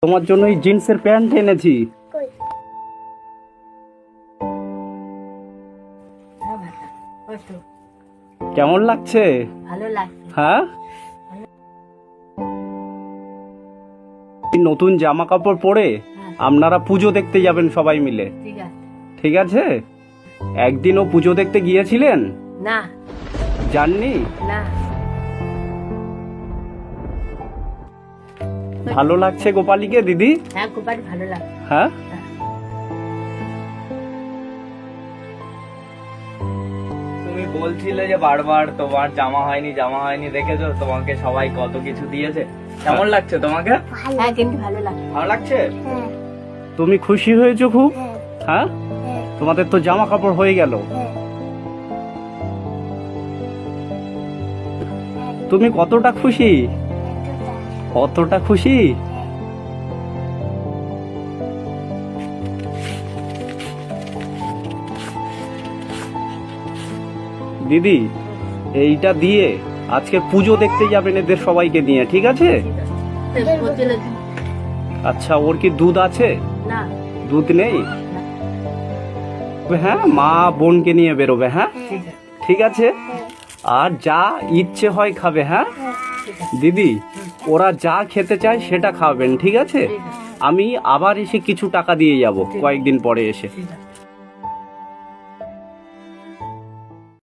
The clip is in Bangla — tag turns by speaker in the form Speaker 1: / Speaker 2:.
Speaker 1: তোমার জন্য এই জিন্সের প্যান্ট এনেছি। কেমন লাগছে?
Speaker 2: ভালো লাগছে।
Speaker 1: হ্যাঁ, নতুন জামা কাপড় পরে আপনারা পুজো দেখতে যাবেন সবাই মিলে,
Speaker 2: ঠিক আছে।
Speaker 1: ঠিক আছে? একদিনও পুজো দেখতে গিয়েছিলেন?
Speaker 2: না
Speaker 1: জাননি?
Speaker 2: না,
Speaker 1: ভালো লাগছে গোপালীকে দিদি?
Speaker 2: হ্যাঁ খুব ভালো লাগছে।
Speaker 1: হ্যাঁ, তুমি বলছিলে যে বারবার তোমার জামা হয়নি দেখেছো, তোমাকে সবাই কত কিছু দিয়েছে। কেমন লাগছে তোমাকে?
Speaker 2: হ্যাঁ কিন্তু ভালো লাগছে।
Speaker 1: ভালো লাগছে? তুমি খুশি হয়েছো খুব? হ্যাঁ, তোমাদের তো জামা কাপড় হয়ে গেল। তুমি কতটা খুশি? কতটা খুশি? দিদি, এইটা দিয়ে আজকে পুজো দেখতে যাবেন এদের সবাইকে নিয়ে, ঠিক আছে? আচ্ছা, ওর কি দুধ আছে?
Speaker 2: না,
Speaker 1: দুধ নেই? হ্যাঁ, মা বোনকে নিয়ে বেরোবে। হ্যাঁ, ঠিক আছে। আর যা ইচ্ছে হয় খাবে। হ্যাঁ দিদি, ওরা যা খেতে চায় সেটা খাবেন, ঠিক আছে? আমি আবার এসে কিছু টাকা দিয়ে যাব কয়েকদিন পরে এসে।